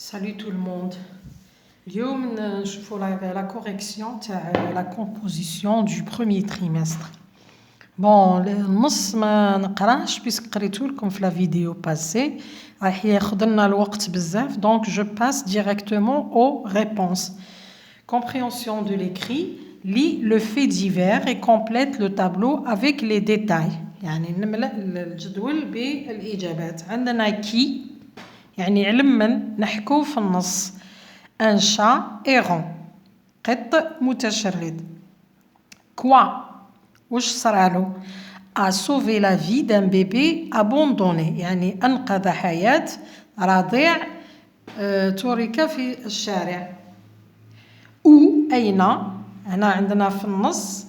Salut tout le monde. اليوم نشوفوا la correction تاع la composition du premier trimestre. Bon, النص ما نقراش بيسك قريتو لكم في la vidéo passée. راح ياخذ لنا الوقت بزاف, donc je passe directement aux réponses. Compréhension de l'écrit, lis le fait divers et complète le tableau avec les détails. يعني نملأ الجدول بالإجابات. عندنا qui يعني علم من نحكو في النص. un chat errant قط متشرد. quoi وش صرالو a sauvé la vie d'un bébé abandonné يعني أنقذ حياة رضيع ترك في الشارع. où أين هنا عندنا في النص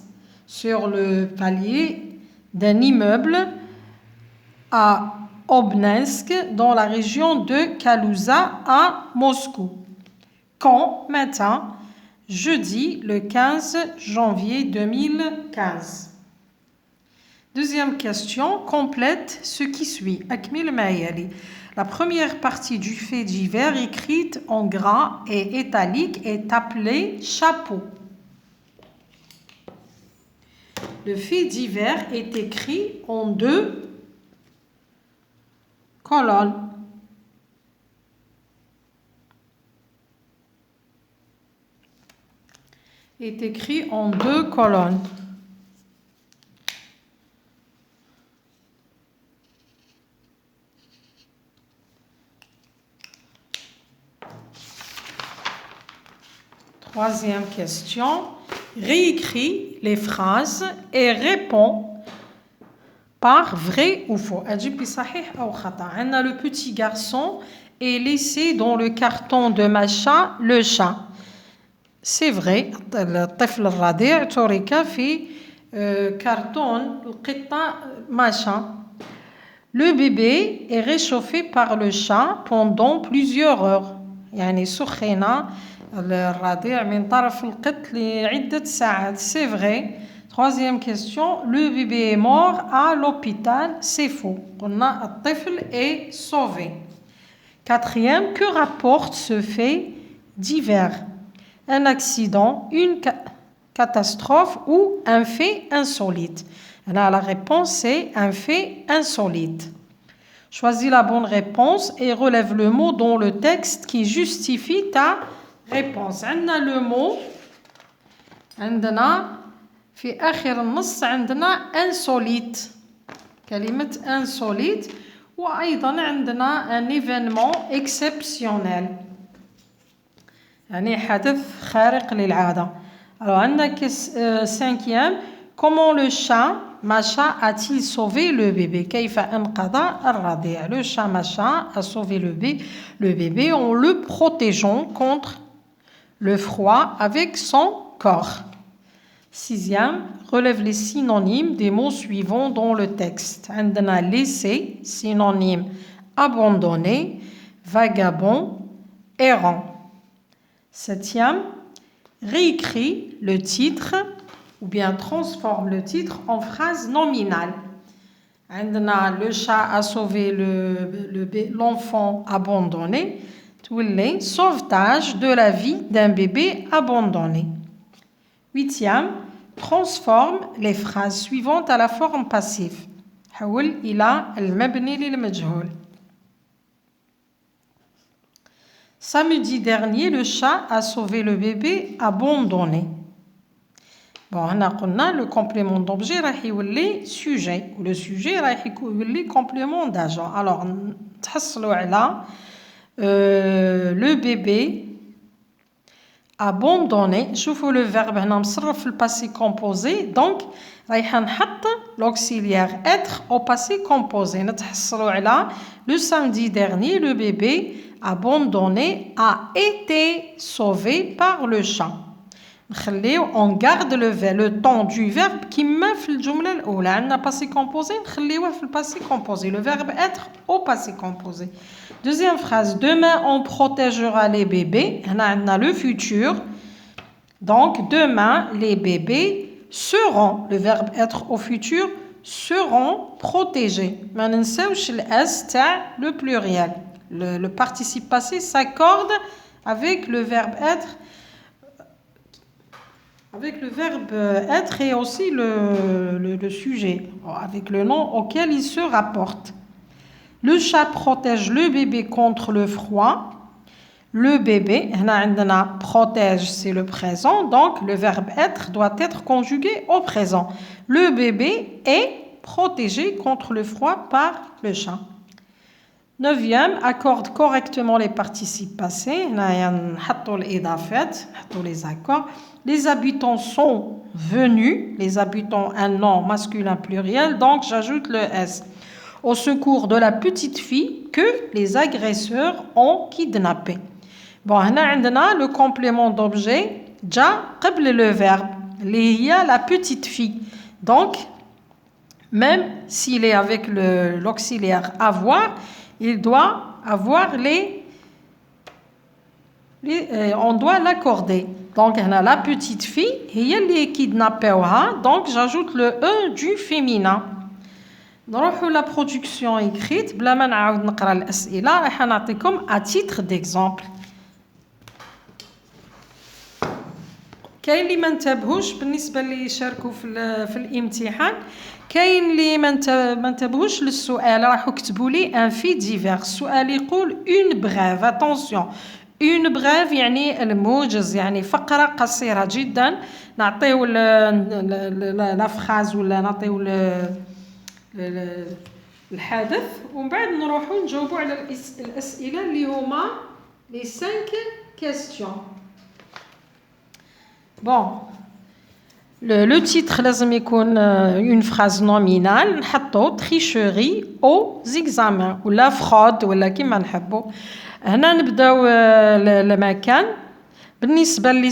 sur le palier d'un immeuble à Obninsk, dans la région de Kalouza, à Moscou. Quand matin, jeudi le 15 janvier 2015. Deuxième question, complète ce qui suit. Akmil Mayali. La première partie du fait divers écrite en gras et italique est appelée chapeau. Le fait divers est écrit en deux colonnes. Est écrit en deux colonnes. Troisième question. Réécris les phrases et réponds par vrai ou faux. On a le petit garçon et laissé dans le carton de Macha le chat. C'est vrai. الطفل الرضيع ترك في كرتون القطة Macha. Le bébé est réchauffé par le chat pendant plusieurs heures. يعني سخن الرضيع من طرف القط لعدة ساعات. C'est vrai. Troisième question, le bébé est mort à l'hôpital, c'est faux. قلنا الطفل est sauvé. Quatrième, que rapporte ce fait divers? Un accident, une catastrophe ou un fait insolite? Alors, la réponse c'est un fait insolite. Choisis la bonne réponse et relève le mot dans le texte qui justifie ta réponse. عندنا le mot عندنا في آخر النص عندنا insolite كلمة insolite وأيضا عندنا un événement exceptionnel يعني حدث خارق للعادة. Alors عندنا cinquième, comment le chat Macha a-t-il sauvé le bébé? كيف أنقذ الرضيع? Le chat Macha a sauvé le bébé en le protégeant contre le froid avec son corps. Sixième, relève les synonymes des mots suivants dans le texte. عندنا laissé, synonyme abandonné, vagabond, errant. Septième, réécris le titre ou bien transforme le titre en phrase nominale. عندنا le chat a sauvé l'enfant abandonné. تولي sauvetage de la vie d'un bébé abandonné. Huitième, transforme les phrases suivantes à la forme passive. حول إلى المبني للمجهول. Samedi dernier, le chat a sauvé le bébé abandonné. Bon, هنا قلنا le complément d'objet راح يولي sujet. Le sujet راح يولي complément d'agent. Alors, تحصلوا على le bébé abandonné. شوفوا le verbe هنا مصرف في الباسي composé, donc رايحة نحط l'auxiliaire être au passé composé. نتحصلوا على le samedi dernier, le bébé abandonné a été sauvé par le chat. نخليو on garde le temps du verbe كما في الجملة الأولى. عندنا passé composé نخليوه في الباسي composé. Le verbe être au passé composé. Deuxième phrase, demain on protégera les bébés. هنا عندنا le futur. Donc demain les bébés seront, le verbe être au futur, seront protégés. ما ننساوش الاس تاع le pluriel. le participe passé s'accorde avec le verbe être. Avec le verbe être et aussi le sujet, avec le nom auquel il se rapporte. Le chat protège le bébé contre le froid. Le bébé, protège, c'est le présent, donc le verbe être doit être conjugué au présent. Le bébé est protégé contre le froid par le chat. 9e, accorde correctement les participes passés. Les accords. Les habitants sont venus. Les habitants, un nom masculin pluriel, donc j'ajoute le S. Au secours de la petite fille que les agresseurs ont kidnappée. Bon, on a le complément d'objet, ja, قبل le verbe. Il y a la petite fille. Donc, même s'il est avec l'auxiliaire avoir, il doit avoir on doit l'accorder. Donc, on a la petite fille, il y a les kidnappés, donc j'ajoute le E du féminin. نروحوا la production écrite بلا ما نعاود نقرا الأسئلة راح نعطيكم à titre d'exemple. كاين اللي ما انتبهوش بالنسبه اللي يشاركوا في الامتحان كاين اللي ما انتبهوش للسؤال راحوا كتبوا لي ان في ديفير السؤال يقول اون بريف اتونسيون اون بريف يعني الموجز يعني فقره قصيره جدا نعطيو لا فراز ولا نعطيو الحدث ومن بعد نروحوا نجاوبوا على الاسئله اللي هما لي 5 كيستيون. Bon, le titre لازم يكون une phrase nominale نحطو tricherie aux examens ولا fraude ولا كيما نحبوا. هنا نبداو المكان بالنسبه لي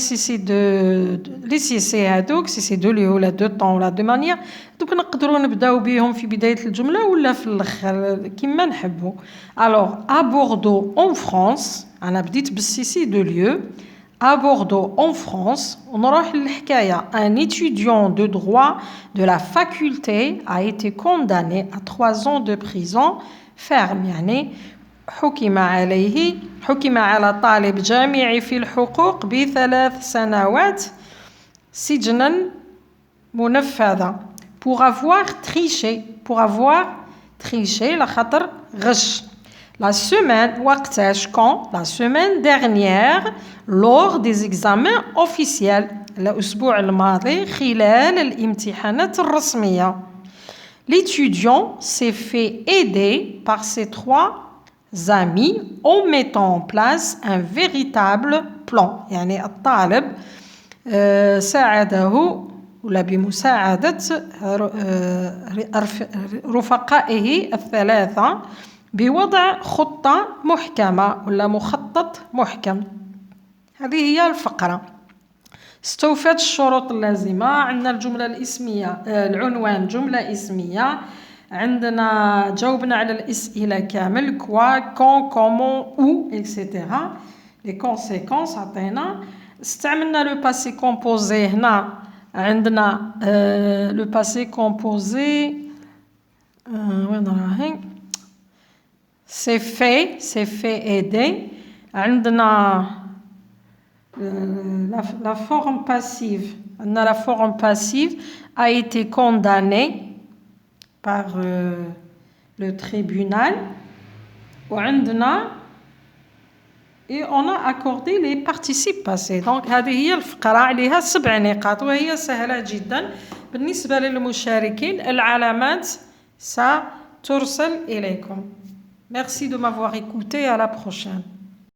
سي هادوك سي دو لي ولا دو طون ولا دو مانيير دوك نقدروا نبداو بهم في بدايه الجمله ولا في الاخر كيما نحبوا. Alors à Bordeaux en France انا بديت بالسي دو lieu. À Bordeaux, en France, on aura l'hikaya. Un étudiant de droit de la faculté a été condamné à 3 ans de prison ferme. يعني حكم على طالب جامعي في الحقوق ب3 سنوات سجنا منفذة pour avoir triché لخاطر غش. La semaine, quand? La semaine dernière, lors des examens officiels. الأسبوع الماضي خلال الامتحانات الرسمية. L'étudiant s'est fait aider par ses 3 amis en mettant en place un véritable plan. يعني الطالب ساعده ولا بمساعدة رفقائه ال3 بوضع خطة محكمة ولا مخطط محكم. هذه هي الفقرة. استوفت الشروط اللازمة. عندنا الجملة الاسمية العنوان جملة اسمية. عندنا جاوبنا على الأسئلة كامل كوا كون كومون او اكسيتيرا. لي كونسيكونس عطينا. استعملنا لو باسي كومبوزي. هنا عندنا لو باسي كومبوزي وين راهي c'est fait aider. عندنا la forme passive. La forme passive a été condamnée par le tribunal. Et on a accordé les participes passés. Donc هذه هي الفقرة عليها 7 نقاط وهي سهلة جدا. بالنسبة للمشاركين العلامات سترسل إليكم. Merci de m'avoir écouté. À la prochaine.